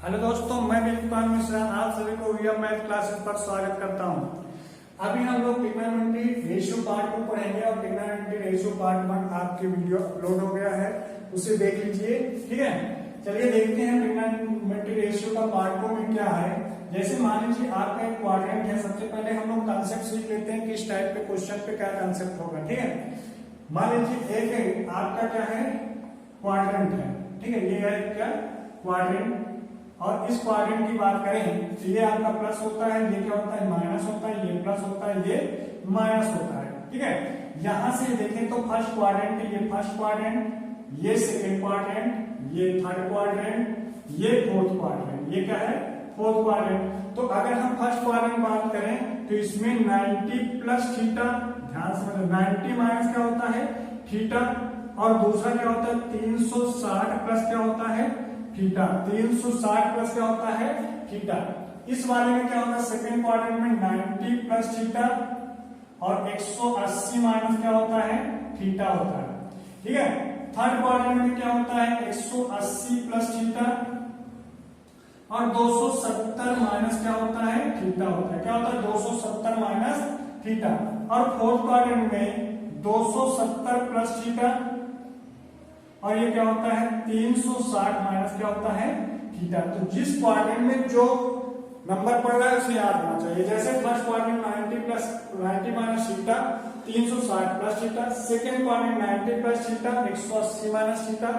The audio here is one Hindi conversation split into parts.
हेलो दोस्तों, मैं विवेक मिश्रा आप सभी को वीएम मैथ क्लासेस पर स्वागत करता हूं। अभी हम लोग ट्रिग्नोमेट्री रेशियो पार्ट 2 पढ़ेंगे और ट्रिग्नोमेट्री रेशियो पार्ट 1 आपके वीडियो अपलोड हो गया है, उसे देख लीजिए। ठीक है, चलिए देखते हैं ट्रिग्नोमेट्री रेशियो का पार्ट 2 में क्या है। जैसे मान लीजिए आपका एक क्वाड्रेंट है। सबसे पहले हम लोग कंसेप्ट सीख लेते हैं कि इस टाइप के क्वेश्चन पे क्या कंसेप्ट होगा। ठीक है, मान लीजिए एक है आपका क्या है, क्वाड्रेंट है। ठीक है, ये है क्या, क्वाड्रेंट। और इस क्वाड्रेंट की बात करें तो ये आपका प्लस होता है, ये क्या होता है, माइनस होता है, ये प्लस होता है, ये माइनस होता है। ठीक है, यहां से देखें तो फर्स्ट क्वाड्रेंट, ये फर्स्ट क्वाड्रेंट, ये सेकंड क्वाड्रेंट, ये थर्ड क्वाड्रेंट, ये फोर्थ क्वाड्रेंट, ये क्या है, फोर्थ क्वाड्रेंट। तो अगर हम फर्स्ट क्वाड्रेंट बात करें तो इसमें 90 प्लस थीटा, ध्यान से मतलब 90 माइनस क्या होता है, थीटा। और दूसरा क्या होता है, 360 प्लस क्या होता है, थीटा। 360 प्लस क्या होता है, थीटा। इस वाले में क्या होता है, सेकंड क्वाड्रेंट में 90 प्लस थीटा और 180 माइनस क्या होता है, थीटा होता है। ठीक है, थर्ड क्वाड्रेंट में क्या होता है, 180 प्लस थीटा और 270 माइनस क्या होता है, थीटा होता है। क्या होता है, 270 माइनस थीटा। और फोर्थ क्वाड्रेंट में 270 प्लस थीटा और ये क्या होता है, 360 माइनस क्या होता है, थीटा। तो जिस क्वाड्रेंट में जो नंबर पड़ रहा है उसे याद होना चाहिए। जैसे first quadrant 90 minus theta, 360 plus theta. Second quadrant 90 plus theta, 180 minus theta.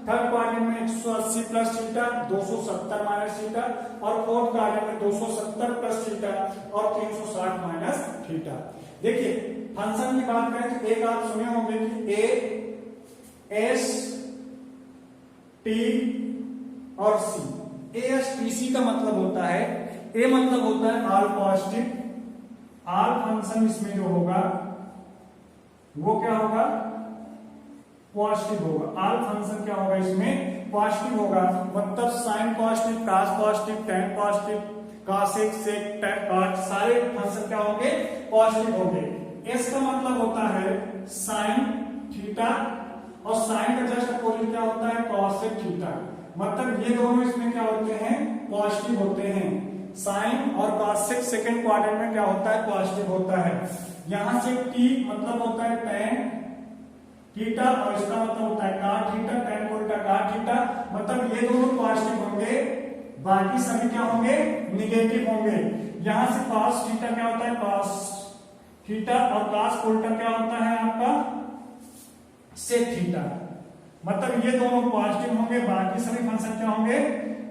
Third quadrant में 180 प्लस थीटा, 270 माइनस थीटा। और फोर्थ क्वाड्रेंट में 270 प्लस थीटा और 360 माइनस थीटा। देखिए फंक्शन की बात करें तो एक आप सुने होंगे कि ए एस टी और सी। ए एस टी सी का मतलब होता है, ए मतलब होता है ऑल पॉजिटिव, ऑल फंक्शन इसमें जो होगा वो क्या होगा, पॉजिटिव होगा। ऑल फंक्शन क्या होगा, इसमें पॉजिटिव होगा। मतलब sine positive, cos positive, tan positive, cosec, sec, tan, cot, सारे फंक्शन क्या होंगे, पॉजिटिव होंगे। एस का मतलब होता है साइन थीटा और साइन का जस्ट अपोजिट क्या होता है, कॉसेक थीटा। मतलब ये दोनों इसमें क्या होते हैं, पॉजिटिव होते हैं। साइन और कॉसेक सेकंड क्वाड्रेंट में क्या होता है, पॉजिटिव होता है। यहां से टी मतलब होता है टेन थीटा और इसका मतलब होता है कॉट थीटा, टेन को उल्टा कॉट थीटा। मतलब ये दोनों पॉजिटिव होंगे, बाकी सभी क्या होंगे, निगेटिव होंगे। यहां से कॉस थीटा क्या होता है, कॉस थीटा और कॉस उल्टा क्या होता है आपका, सेक थीटा। मतलब ये दोनों पॉजिटिव होंगे, बाकी सभी फंक्शन क्या होंगे,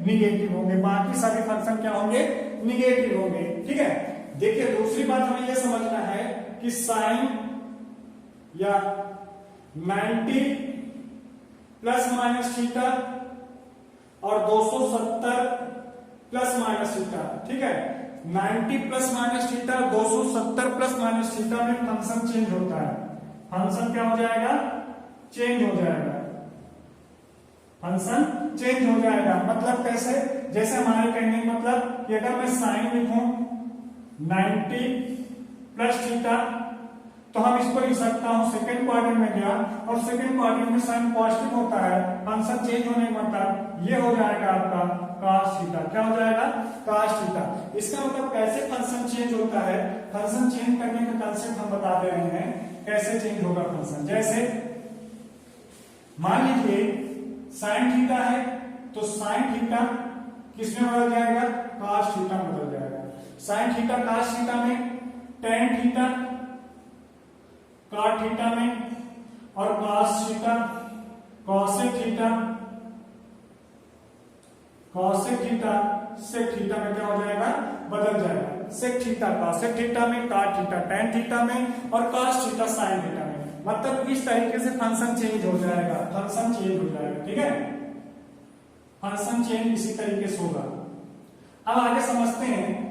निगेटिव होंगे। बाकी सभी फंक्शन क्या होंगे, निगेटिव होंगे। ठीक है, देखिए दूसरी बात हमें यह समझना है कि साइन या 90 प्लस माइनस थीटा और 270 प्लस माइनस थीटा। ठीक है, 90 plus minus theta, 270 plus minus theta में फंक्शन चेंज होता है। फंक्शन क्या हो जाएगा, चेंज हो जाएगा, फंक्शन चेंज हो जाएगा। मतलब कैसे, जैसे हमारे कहने का मतलब कि अगर मैं साइन लिखूं 90 प्लस थीटा तो हम इसको लिख सकता हूं, सेकंड क्वाड्रेंट में गया और सेकंड क्वाड्रेंट में साइन पॉजिटिव होता है, फंक्शन चेंज होने का मतलब ये हो जाएगा आपका cos थीटा। क्या हो जाएगा, cos थीटा। इसका मतलब कैसे फंक्शन चेंज होता है, फंक्शन चेंज करने का कंसेप्ट हम बता दे रहे हैं, कैसे चेंज होगा फंक्शन। जैसे मान लीजिए साइन थीटा है तो साइन थीटा किसमें बदल जाएगा, cos थीटा में बदल जाएगा। साइन थीटा cos थीटा में, टेन थीटा cot थीटा में और cos theta cosec theta, cosec theta sec theta में क्या हो जाएगा, बदल जाएगा। sec थीटा cosec थीटा में, cot थीटा tan थीटा में और cos थीटा sin थीटा में। मतलब इस तरीके से फंक्शन चेंज हो जाएगा, फंक्शन चेंज हो जाएगा। ठीक है, फंक्शन चेंज इसी तरीके से होगा। अब आगे समझते हैं।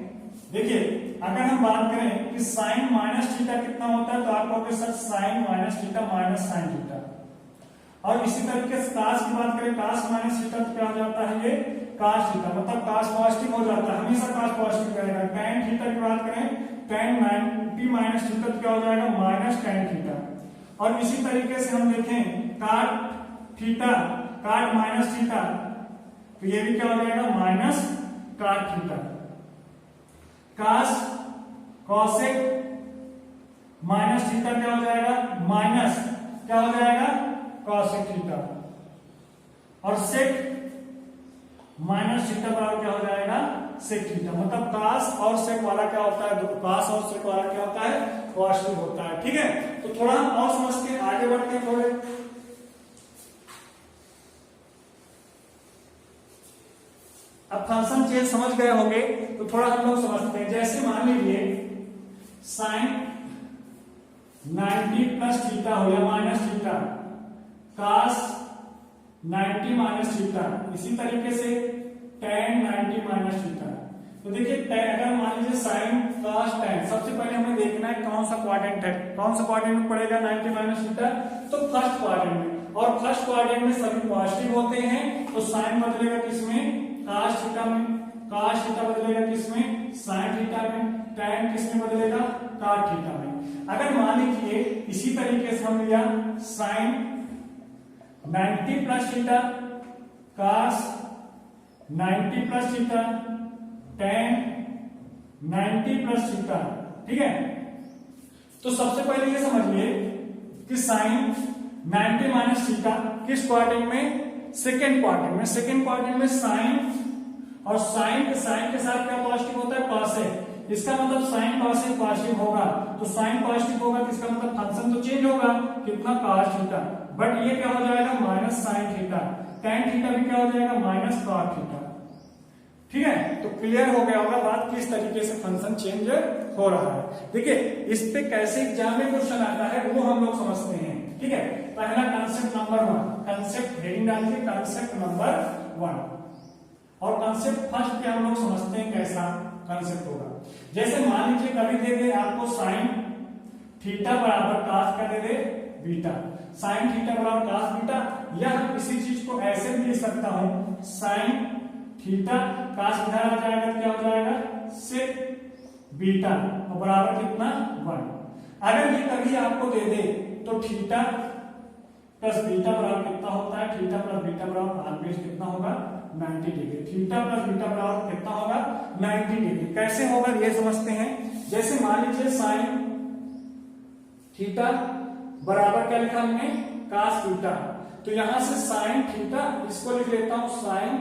देखिए अगर हम बात करें कि साइन माइनस थीटा कितना होता है तो आप कहोगे sir sine minus theta minus sine theta. और इसी तरीके से कास की बात करें, कास माइनस थीटा तो क्या हो जाता है, ये कास थीटा। मतलब कास पॉजिटिव हो जाता है, हमेशा कास पॉजिटिव रहेगा। टेन थीटा की बात करें, टेन 90 माइनस थीटा तो क्या हो जाएगा, माइनस टेन थीटा। और इसी तरीके से हम देखें काट थीटा, काट माइनस थीटा तो ये भी क्या हो जाएगा minus cot theta, cos cosec minus theta क्या हो जाएगा माइनस क्या हो जाएगा cosec थीटा, और sec माइनस थीटा बराबर क्या हो जाएगा sec थीटा। मतलब cos और sec वाला क्या होता है, cos और sec वाला क्या होता है पॉजिटिव होता है। ठीक है, तो थोड़ा हम और समझते हैं, आगे बढ़ते हैं थोड़े। अब फंक्शन चेंज समझ गए होंगे तो थोड़ा हम लोग समझते हैं। जैसे मान लीजिए साइन 90 प्लस थीटा हो या minus theta, cos 90 minus theta, इसी तरीके से tan 90 माइनस थीटा। तो देखिए अगर मान लीजिए साइन cos tan, सबसे पहले हमें देखना है कौन सा क्वाड्रेंट है, कौन सा क्वाड्रेंट में पड़ेगा 90 माइनस थीटा, तो फर्स्ट क्वाड्रेंट में, और फर्स्ट क्वाड्रेंट में सभी पॉजिटिव होते हैं, तो साइन बदलेगा किसमें cos थीटा में, cos थीटा बदलेगा किसमें sin थीटा में, tan किसमें बदलेगा cot थीटा में। अगर मान लीजिए इसी तरीके से हम लिया sin 90 plus theta, cos 90 plus theta, tan 90 plus theta. ठीक है, तो सबसे पहले ये समझिए कि sin 90 माइनस थीटा किस क्वाड्रेंट में, सेकेंड क्वाड्रेंट में। सेकेंड क्वाड्रेंट में साइन, और साइन के साथ क्या पॉजिटिव होता है कॉसेक, इसका मतलब साइन कॉसेक पॉजिटिव होगा, तो साइन पॉजिटिव होगा तो इसका मतलब फंक्शन तो चेंज होगा, कितना cos थीटा, बट ये क्या हो जाएगा minus sine theta, tan theta भी क्या हो जाएगा माइनस cot थीटा। ठीक है, तो क्लियर हो गया होगा बात किस तरीके से फंक्शन चेंज हो रहा है। देखिए इस पे कैसे एग्जाम में क्वेश्चन आता है वो हम लोग समझते हैं। ठीक है, पहला कंसेप्ट नंबर 1, कंसेप्ट हेडिंग डालिए कंसेप्ट नंबर 1, और कंसेप्ट फर्स्ट पे हम लोग समझते हैं कैसा कंसेप्ट होगा। जैसे मान लीजिए कभी दे दे आपको साइन थीटा बराबर cos का दे दे बीटा, साइन थीटा बराबर cos बीटा, या इसी चीज को ऐसे भी लिख सकता हूं साइन थीटा cos इधर आ जाएगा क्या हो जाएगा sec बीटा, और बराबर कितना 1। अगर ये कभी आपको दे दे तो थीटा प्लस बीटा बराबर कितना होता है, थीटा प्लस बीटा बराबर ऑलवेज कितना होगा 90 डिग्री, थीटा प्लस बीटा बराबर कितना होगा 90 डिग्री। कैसे होगा ये समझते हैं। जैसे मान लीजिए साइन थीटा बराबर क्या लिखा हमने cos थीटा, तो यहां से साइन थीटा इसको लिख लेता हूं साइन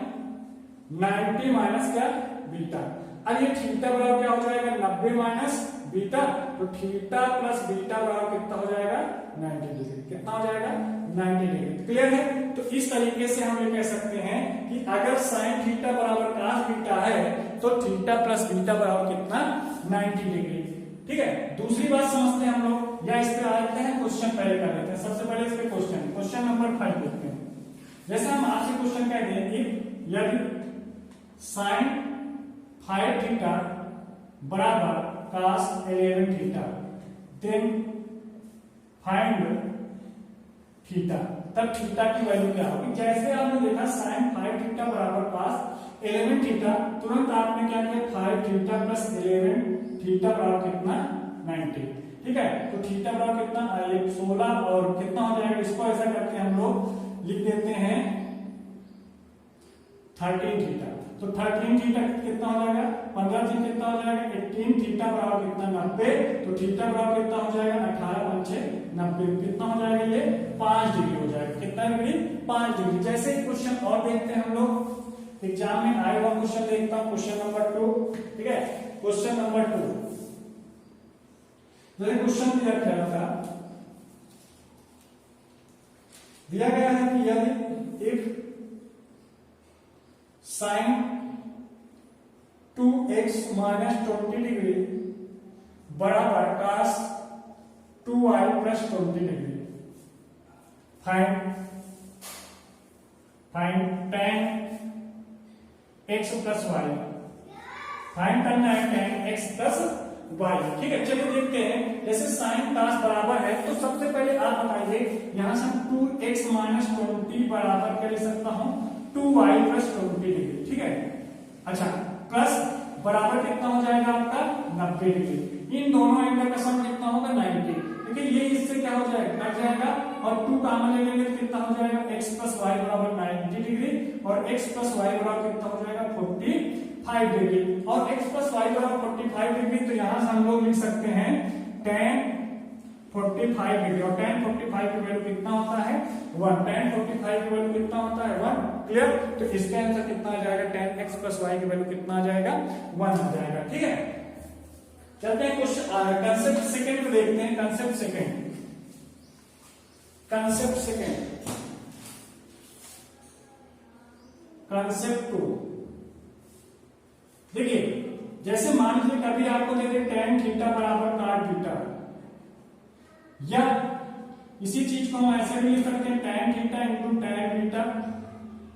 90 माइनस क्या बीटा। अब ये थीटा बराबर क्या हो जाएगा 90 माइनस बीटा, तो थीटा प्लस बीटा बराबर कितना हो जाएगा 90 डिग्री, कितना हो जाएगा 90 डिग्री। क्लियर है, तो इस तरीके से हम ये कह सकते हैं कि अगर साइन थीटा बराबर cos बीटा है तो थीटा प्लस बीटा बराबर कितना 90 डिग्री। ठीक है, दूसरी बात समझते हैं हम लोग, या इस पे आते हैं क्वेश्चन पहले कर लेते हैं। सबसे पहले इस पे क्वेश्चन नंबर 5 देखते हैं। जैसे हम आपसे क्वेश्चन कह दें कि यदि साइन 5 थीटा बराबर cos 11 theta, then find theta, तब थीटा की वैल्यू क्या होगी। जैसे आपने देखा साइन 5 थीटा बराबर cos 11 थीटा, तुरंत आपने क्या किया 5 थीटा प्लस 11 थीटा बराबर कितना 90। ठीक है, तो थीटा बराबर कितना 16, और कितना हो जाएगा, इसको ऐसा करके हम लोग लिख देते हैं 13 थीटा। तो 13 थीटा कितना हो जाएगा 15 थीटा कितना हो जाएगा 18 थीटा बराबर कितना 90, तो थीटा बराबर कितना हो जाएगा 18 पंचे 90, कितना हो जाएगा ये 5 डिग्री हो जाएगा। कितना डिग्री 5 डिग्री। जैसे क्वेश्चन और देखते हैं हम लोग, एग्जाम में आए हुआ क्वेश्चन देखता हूं, क्वेश्चन नंबर 2। ठीक है, क्वेश्चन नंबर 2 जैसे क्वेश्चन दिया गया था, दिया गया है कि यदि if sine 2x minus 20 degree बराबर cos 2y plus 20 degree, find tan x plus y, find करना है tan x प्लस y। ठीक है, चलिए देखते हैं। जैसे साइन cos बराबर है तो सबसे पहले आप बताइए, यहां से 2x माइनस 20 बराबर कर सकता हूं 2y प्लस 20 डिग्री। ठीक है, अच्छा प्लस बराबर कितना हो जाएगा आपका 90 डिग्री। इन दोनों एंगल का सम कितना होगा 90। देखिए ये इससे क्या हो जाएगा कट जाएगा, और 2 कॉमन ले लेंगे तो कितना हो जाएगा x प्लस y बराबर 90 डिग्री, और और x प्लस वाई बराबर कितना हो जाएगा 45 डिग्री। और x प्लस वाई बराबर 45 डिग्री, तो यहां से हम लोग लिख सकते हैं tan 45 डिग्री। और tan 45 की वैल्यू कितना होता है 1। tan 45 की वैल्यू कितना होता है 1। क्लियर? तो इसका आंसर कितना आ जाएगा, tan x प्लस वाई की वैल्यू कितना आ जाएगा 1 आ जाएगा। ठीक है, चलते हैं क्वेश्चन कंसेप्ट सेकंड में देखते हैं। Concept second concept 2। देखिए, जैसे मान लीजिए कभी आपको दे दे tan थीटा बराबर cot थीटा, या इसी चीज को हम ऐसे भी लिख सकते हैं tan theta into tan beta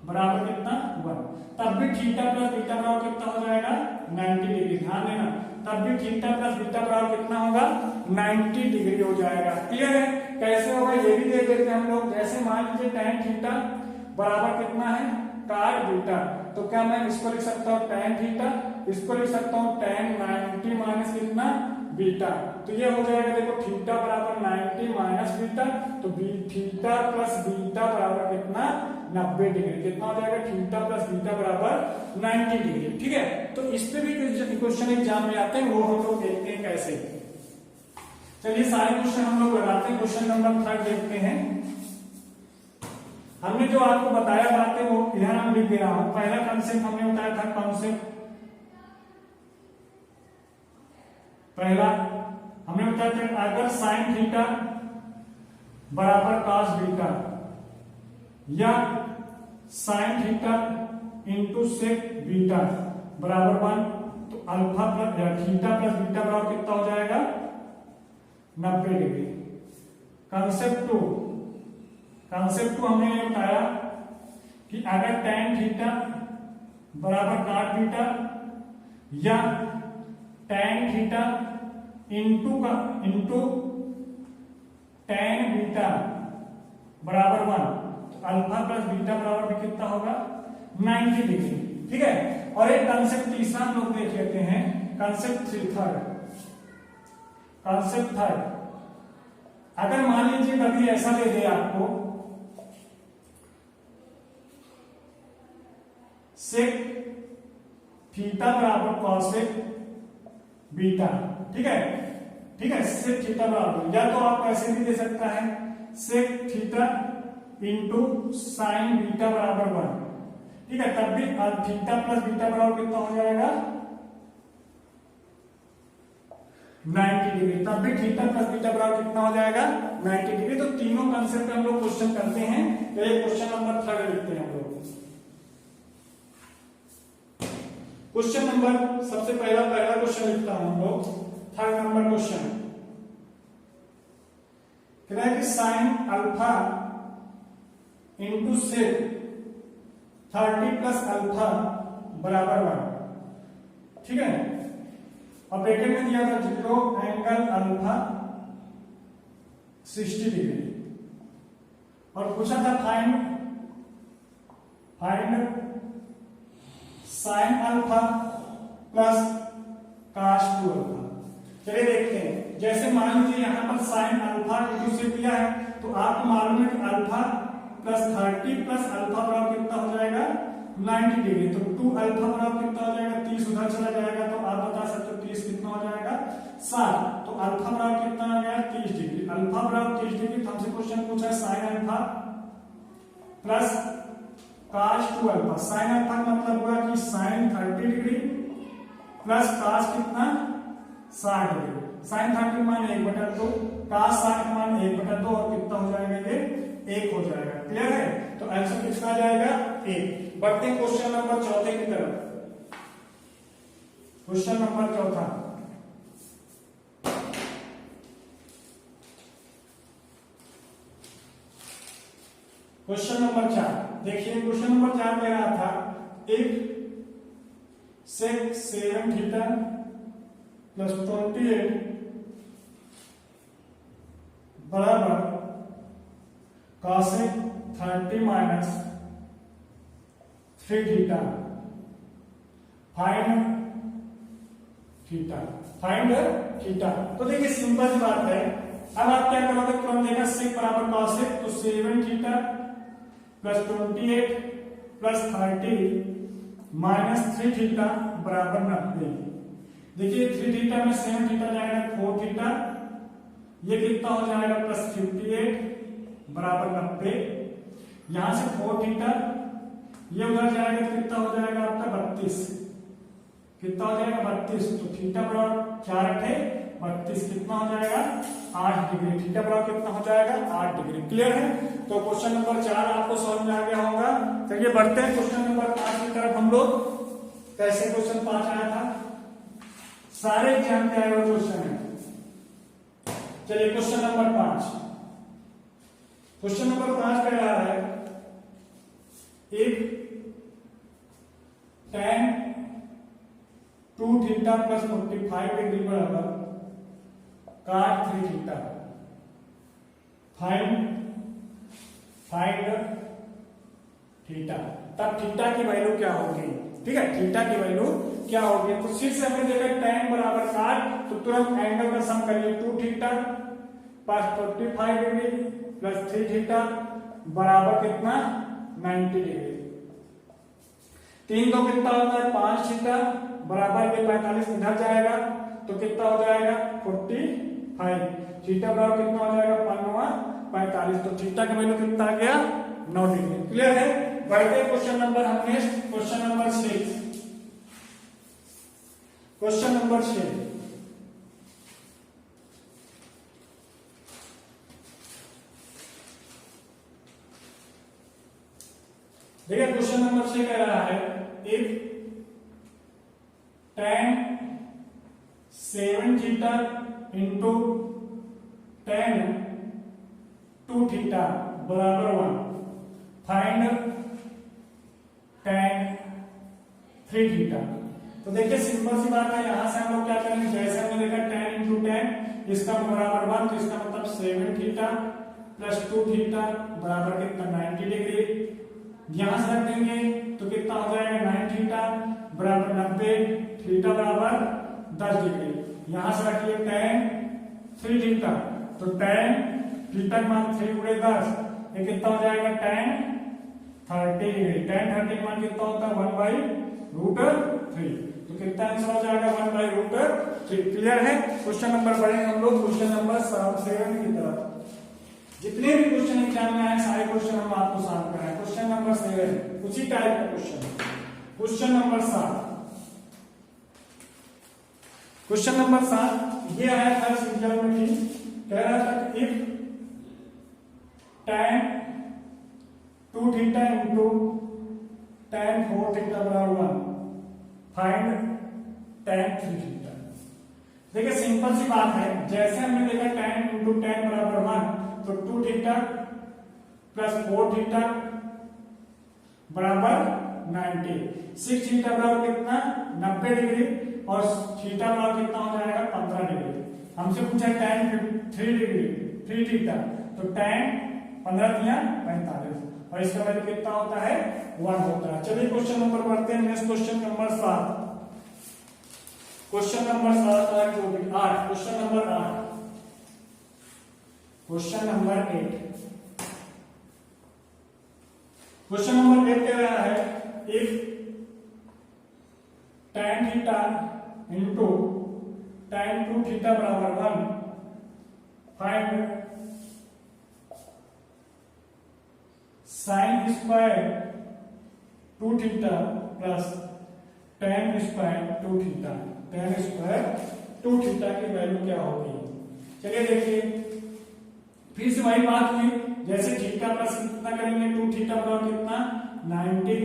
बराबर कितना 1। तब भी थीटा प्लस बीटा बराबर कितना हो जाएगा 90 डिग्री। ध्यान देना, तब भी थीटा प्लस बीटा बराबर कितना होगा 90 डिग्री हो जाएगा। क्लियर है? कैसे होगा ये भी दे देते हैं हम लोग। जैसे मान लीजिए tan थीटा बराबर कितना है cot बीटा, तो क्या मैं इसको लिख सकता हूँ tan थीटा, इसको लिख सकता हूँ tan 90 माइनस कितना बीटा। तो ये हो जाएगा, देखो थीटा बराबर 90 माइनस बीटा, तो थीटा प्लस बीटा बराबर कितना 90 डिग्री। कितना हो जाएगा थीटा प्लस बीटा बराबर 90 डिग्री। ठीक है, तो इस पे भी क्वेश्चन एग्जाम में आते हैं, वो हम लोग देखते हैं कैसे। चलिए सारे क्वेश्चन हम लोग लगाते हैं। क्वेश्चन नंबर 3 देखते हैं। हमने जो आपको बताया बातें वो इधर हम लिख दे रहा हूं। पहला कंसेप्ट हमने बताया था, कॉन्सेप्ट पहला हमने बताया था, अगर साइन थीटा बराबर cos बीटा या sine theta into sec beta बराबर 1, तो alpha plus theta plus beta बराबर कितना हो जाएगा 90 डिग्री। कंसेप्ट 2 हमने ये बताया कि अगर tan थीटा बराबर cot बीटा या tan theta into tan beta बराबर 1, तो अल्फा प्लस बीटा बराबर भी कितना होगा 90 डिग्री। ठीक है, और एक कंसेप्ट तीसरा हम लोग देख लेते हैं। कंसेप्ट थर्ड, अगर मान लीजिए कभी ऐसा दे दे आपको सेक थीटा बराबर कॉसेक बीटा। ठीक है, सेक थीटा बराबर, या तो आप ऐसे भी दे सकता है sec theta into sine beta बराबर 1। ठीक है, तब भी थीटा प्लस बीटा बराबर कितना हो जाएगा 90 डिग्री। तब भी थीटा प्लस बीटा बराबर कितना हो जाएगा 90 डिग्री। तो तीनों कंसेप्ट हम लोग क्वेश्चन करते हैं। तो ये क्वेश्चन नंबर 3 लिखते हैं हम लोग। क्वेश्चन नंबर सबसे पहला क्वेश्चन लिखता हूं हम लोग। 3rd नंबर क्वेश्चन कह रहा है कि sine alpha into sec 30 plus alpha बराबर 1। ठीक है, और ब्रैकेट में दिया था 0 एंगल अल्फा 60 डिग्री, और पूछा था find sine alpha plus cos 2 alpha. चलिए देखते हैं। जैसे मान लीजिए यहां पर साइन अल्फा इंटू से दिया है, तो आपको मालूम है कि अल्फा प्लस 30 प्लस अल्फा बराबर कितना हो जाएगा 90 डिग्री। तो 2 अल्फा बराबर कितना हो जाएगा 30 उधर चला जाएगा, तो आप बता सकते हो 30 कितना हो जाएगा 60। तो अल्फा बराबर कितना आ गया 30 डिग्री। अल्फा बराबर 30 डिग्री। तो हमसे क्वेश्चन पूछा है sine alpha plus cos 2 alpha. Sine alpha का मतलब हुआ कि साइन 30 डिग्री प्लस cos कितना 60 डिग्री। साइन 30 मान 1/2, cos 60 मान 1/2, और कितना हो जाएगा ये 1 हो जाएगा। क्लियर है? तो आंसर कितना जाएगा 1। बढ़ते हैं क्वेश्चन नंबर 4 की तरफ। क्वेश्चन नंबर 4, क्वेश्चन नंबर 4 देखिए। क्वेश्चन नंबर 4 कह रहा था इफ सेक 7 थीटा प्लस 28 बराबर cosec 30 minus 3 theta find theta. तो देखिए सिंपल सी बात है। अब आप क्या करोगे, तुरंत देखा सेक बराबर कॉसेक, तो 7 theta plus 28 plus 30 minus 3 theta बराबर 90। देखिए 3 थीटा में 7 थीटा जाएगा 4 थीटा, ये कितना हो जाएगा प्लस 58 बराबर 90। यहां से 4 थीटा ये उधर जाएगा तो कितना हो जाएगा आपका 32, कितना हो जाएगा 32। तो थीटा बराबर 4 अठे 32 कितना हो जाएगा 8 डिग्री। थीटा बराबर कितना हो जाएगा 8 डिग्री। क्लियर है? तो क्वेश्चन नंबर 4 आपको समझ में आ गया होगा। चलिए बढ़ते हैं क्वेश्चन नंबर 5 की तरफ हम लोग। कैसे क्वेश्चन 5 आया था, सारे एग्जाम में आए हुए क्वेश्चन है। चलिए क्वेश्चन नंबर 5, क्वेश्चन नंबर 5 कह रहा है if tan 2 theta plus 45 degree बराबर cot 3 थीटा, फाइंड थीटा। तब थीटा की वैल्यू क्या होगी? ठीक है, थीटा की वैल्यू क्या होगी? तो फिर से हमने देखा tan बराबर cot, तो तुरंत एंगल का सम करिए 2 theta plus 45 degree plus 3 theta बराबर कितना 90 डिग्री। 3 तो कितना होता है 5 थीटा बराबर के 45 इधर जाएगा तो कितना हो जाएगा 45। थीटा बराबर कितना हो जाएगा 45। तो थीटा का वैल्यू कितना आ गया 9 डिग्री। क्लियर है? बढ़ते क्वेश्चन नंबर हम next question number 6। Question number 6, देखिए क्वेश्चन नंबर 6 कह रहा है if tan 7 theta into tan 2 theta बराबर 1, फाइंड tan 3 थीटा। तो देखिए सिंपल सी बात है, यहां से हम लोग क्या करेंगे, जैसे हमने देखा tan इंटू tan इसका बराबर 1, तो इसका मतलब 7 थीटा प्लस 2 थीटा बराबर कितना 90 डिग्री। यहां से रख देंगे तो कितना हो जाएगा 9 थीटा बराबर 90, थीटा बराबर 10 डिग्री। यहां से रखिए tan 3 थीटा, तो tan थीटा मान 3 गुणे 10, ये कितना हो जाएगा tan 30 डिग्री। tan 30 मान कितना होता है 1/√3, तो कितना आंसर हो जाएगा 1/√3। क्लियर है? क्वेश्चन नंबर बढ़ेंगे हम लोग क्वेश्चन नंबर 7 की तरफ। जितने भी क्वेश्चन एग्जाम में आए सारे क्वेश्चन हम आपको सॉल्व कराएं। क्वेश्चन नंबर 7 उसी टाइप का question. Question number 7, question number 7 ये आया था सिंपल में, कह रहा था if tan 2 theta into tan 4 theta बराबर 1, फाइंड tan 3 थीटा। देखिए सिंपल सी बात है, जैसे हमने देखा tan इंटू tan बराबर 1, तो 2 थीटा प्लस 4 थीटा बराबर 90, 6 थीटा बराबर कितना 90 डिग्री और थीटा बराबर कितना हो जाएगा 15 डिग्री। हमसे पूछा tan 3 डिग्री 3 थीटा, तो tan 15 दिया 45 और इसका वैल्यू कितना होता है 1 होता है। चलिए क्वेश्चन नंबर बढ़ते हैं next question number 7। Question number 7 8 question number 8, question number 8। Question number 8 कह रहा है if tan theta into tan 2 theta बराबर 1, find sin square 2 theta plus tan square 2 theta. tan square 2 theta की वैल्यू क्या होगी? चलिए देखिए फिर से वही बात हुई, जैसे थीटा प्लस कितना करेंगे 2 थीटा बराबर कितना 90,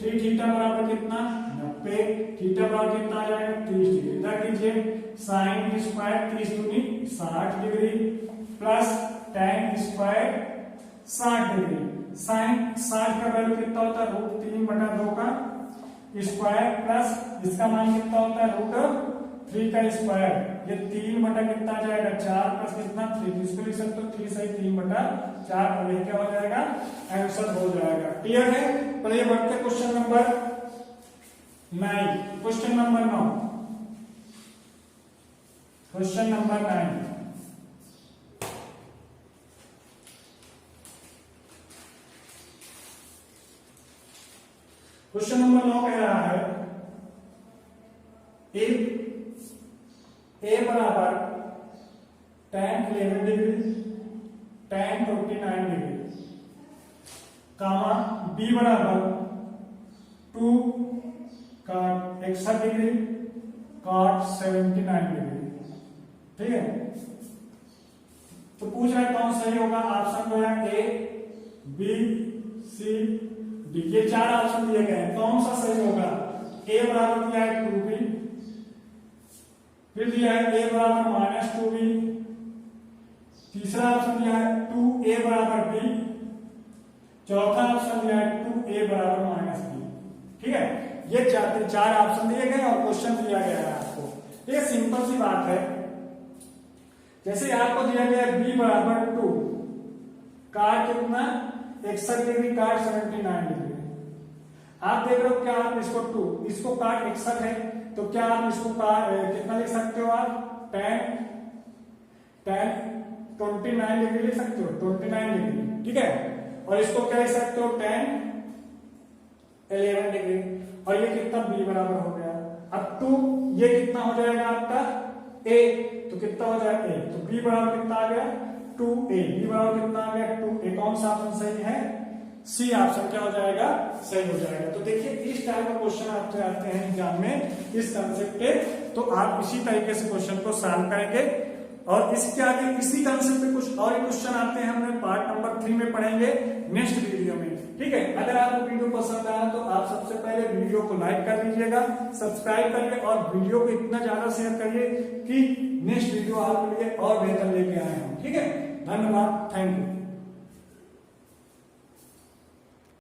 3 थीटा बराबर कितना 90, थीटा बराबर कितना आ जाएगा 30 डिग्री। रख दीजिए sin स्क्वायर 30 दूनी 60 degree plus tan square 60 degree. sin 60 का वैल्यू कितना होता है √3/2 का स्क्वायर प्लस इसका मान कितना होता है √3 का स्क्वायर, ये 3 कितना आ जाएगा 4 प्लस कितना 3, इसको लिख सकते हो 3 सही 3/4, और ये क्या हो जाएगा आंसर हो जाएगा। क्लियर है? तो ये बढ़ते question number 9। Question number 9, question number 9। Question number 9 कह रहा है इफ ए बराबर tan 11 डिग्री tan 29 डिग्री कामा बी बराबर 2 cot 61 डिग्री cot 79 डिग्री। ठीक है, तो पूछ रहा है कौन सही होगा। ऑप्शन जो है ए बी सी डी, ये 4 ऑप्शन दिए गए हैं, कौन सा सही होगा। ए बराबर दिया है 2b, फिर दिया है a बराबर -2b, तीसरा ऑप्शन दिया है 2a बराबर b, चौथा ऑप्शन दिया है 2a बराबर -b। ठीक है, ये 4 ऑप्शन दिए गए और क्वेश्चन दिया गया है आपको। ये सिंपल सी बात है, जैसे आपको दिया गया है b बराबर 2, काट कितना 61 डिग्री काट 79 डिग्री। आप देख रहे हो क्या आप इसको 2, इसको काट 61 है, तो क्या आप इसको कितना लिख सकते हो आप tan 29 डिग्री लिख सकते हो, 29 डिग्री। ठीक है, और इसको क्या लिख सकते हो tan 11 डिग्री, और ये कितना b बराबर हो गया। अब 2 ये कितना हो जाएगा आपका a, तो कितना हो जाएगा a, तो b बराबर कितना आ गया 2a, b बराबर कितना आ गया 2a। कौन सा ऑप्शन सही है, सी ऑप्शन क्या हो जाएगा, सही हो जाएगा। तो देखिए इस टाइप का क्वेश्चन आपसे आते हैं एग्जाम में इस कंसेप्ट पे, तो आप इसी तरीके से क्वेश्चन को सॉल्व करेंगे। और इसके आगे इसी कंसेप्ट पे कुछ और क्वेश्चन आते हैं, हमने पार्ट नंबर 3 में पढ़ेंगे नेक्स्ट वीडियो में। ठीक है, अगर आपको वीडियो पसंद आया तो आप सबसे पहले वीडियो को लाइक कर लीजिएगा, सब्सक्राइब करिए और वीडियो को इतना ज्यादा शेयर करिए कि नेक्स्ट वीडियो आपके लिए और बेहतर लेके आए हम। ठीक है, धन्यवाद, थैंक यू।